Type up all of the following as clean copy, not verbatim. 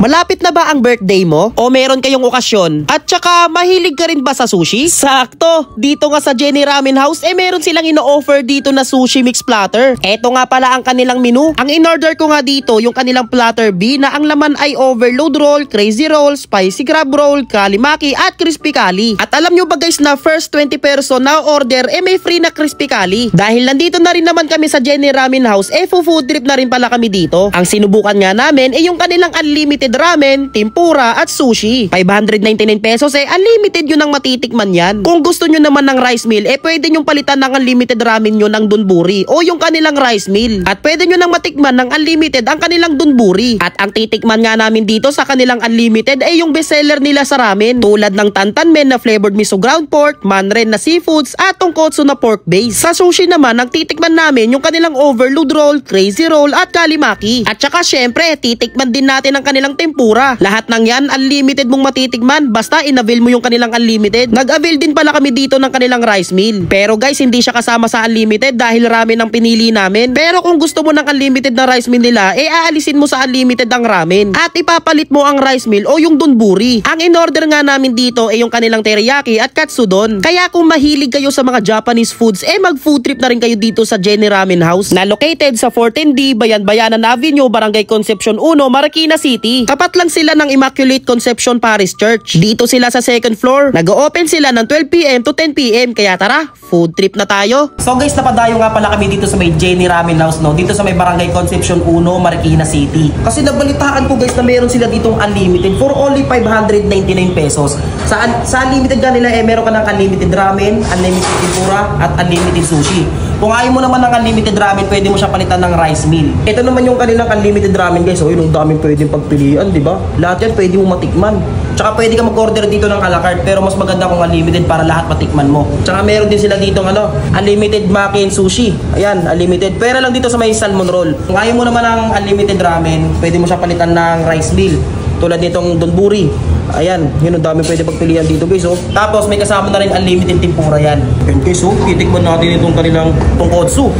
Malapit na ba ang birthday mo? O meron kayong okasyon? At saka mahilig ka rin ba sa sushi? Sakto! Dito nga sa Jenny Ramen House meron silang ino-offer dito na sushi mix platter. Eto nga pala ang kanilang menu. Ang in-order ko nga dito yung kanilang platter B na ang laman ay overload roll, crazy roll, spicy crab roll, kalimaki at crispy kali. At alam nyo ba guys na first 20 person na order may free na crispy kali. Dahil nandito na rin naman kami sa Jenny Ramen House food trip na rin pala kami dito. Ang sinubukan nga namin yung kanilang unlimited ramen, tempura at sushi. 599 pesos unlimited yun ang matitikman yan. Kung gusto nyo naman ng rice meal pwede nyo palitan ng unlimited ramen nyo ng donburi o yung kanilang rice meal. At pwede nyo nang matikman ng unlimited ang kanilang donburi. At ang titikman nga namin dito sa kanilang unlimited yung bestseller nila sa ramen. Tulad ng tantanmen na flavored miso ground pork, manren na seafoods at tongkotsu na pork base. Sa sushi naman ang titikman namin yung kanilang overload roll, crazy roll at kalimaki. At saka syempre titikman din natin ang kanilang tempura. Lahat ng yan unlimited mong matitikman basta in-avail mo yung kanilang unlimited. Nag-avail din pala kami dito ng kanilang rice meal. Pero guys hindi siya kasama sa unlimited dahil ramen ang pinili namin. Pero kung gusto mo ng unlimited na rice meal nila aalisin mo sa unlimited ang ramen at ipapalit mo ang rice meal o yung donburi. Ang in-order nga namin dito yung kanilang teriyaki at katsudon. Kaya kung mahilig kayo sa mga Japanese foods mag food trip na rin kayo dito sa Jenny Ramen House na located sa 14D Bayan-Bayanan Avenue, Barangay Concepcion 1, Marikina City. Tapat lang sila ng Immaculate Conception Parish Church. Dito sila sa second floor. Nag-open sila ng 12 PM to 10 PM. Kaya tara, food trip na tayo. So guys, napadayo nga pala kami dito sa may Jenny Ramen House, no? Dito sa may Barangay Concepcion 1, Marikina City. Kasi nabalitaan ko guys na meron sila ditong unlimited for only 599 pesos. Sa unlimited nga nila meron ka ng unlimited ramen, unlimited tempura at unlimited sushi. Kung ayaw mo naman ng unlimited ramen, pwede mo siya palitan ng rice meal. Ito naman yung kanilang unlimited ramen guys. Yun, ang daming pwedeng pagpilian, di ba? Lahat yan pwede mo matikman. Tsaka pwede ka mag-order dito ng a la carte, pero mas maganda kung unlimited para lahat matikman mo. Tsaka meron din sila dito unlimited maki and sushi. Ayan, unlimited. Pero lang dito sa may salmon roll. Kung ayaw mo naman ng unlimited ramen, pwede mo siya palitan ng rice meal. Tulad nitong donburi. Ayan, yun ang dami pwede pagpilian dito guys. Tapos may kasama na rin unlimited tempura yan. Ayan guys, titikman natin itong kanilang tongkotsu.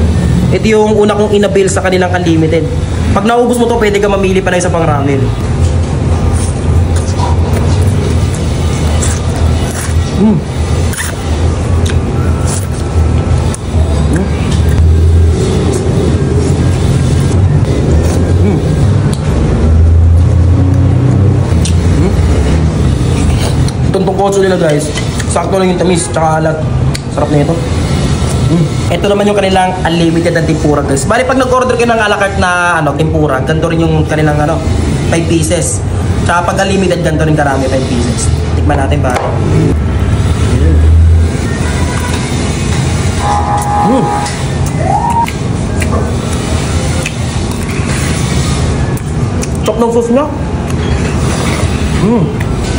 Ito yung una kong inabil sa kanilang unlimited. Pag naubos mo to, pwede ka mamili pa na isa pang ramen. Itong tongkotsu nila guys, sakto lang yung tamis tsaka alat. Sarap na ito. Ito naman yung kanilang unlimited na tempura guys. Bali pag nag-order ka ng a la carte na tempura, ganito rin yung kanilang 5 pieces. Tsaka pag unlimited ganito rin karami 5 pieces. Tikman natin ba? Chok ng sauce niya.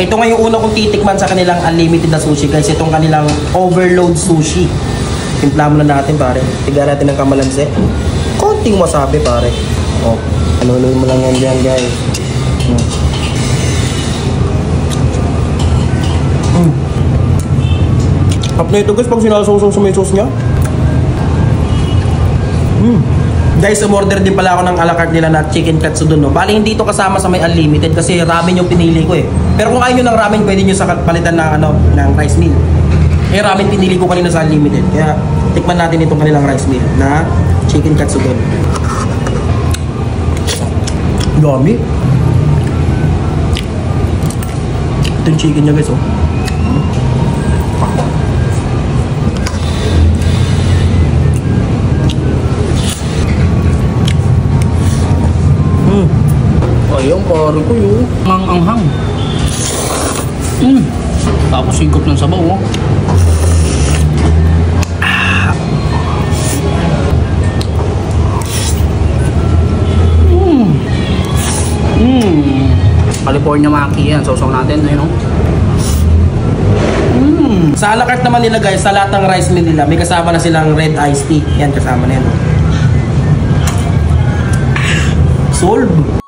Ito nga yung una kong titikman sa kanilang unlimited na sushi guys. Itong kanilang overload sushi. Timpla mo na natin pare. Tiga natin ng kamalanse. Konting wasabi pare. Haluloy mo lang yan dyan guys. Hap na ito guys pag sinasawsaw sa may sauce niya. Guys, umorder din pala ako ng a la carte nila na chicken katsudon, no? Bali, hindi ito kasama sa may unlimited kasi ramen yung pinili ko Pero kung ayaw nyo ng ramen, pwede nyo sa palitan ng, ng rice meal. Ramen pinili ko kanina sa unlimited. Kaya, tikman natin itong kanilang rice meal na chicken katsudon. Dami. Ito yung chicken niya guys, Ayun, pare ko yun. Ang-anghang. Tapos higop ng sabaw, California maki yan. Sausaw natin, ayun Sa a la carte naman nila guys, sa lahat ng rice meal nila, may kasama na silang red iced tea. Yan, kasama na yan. Solve.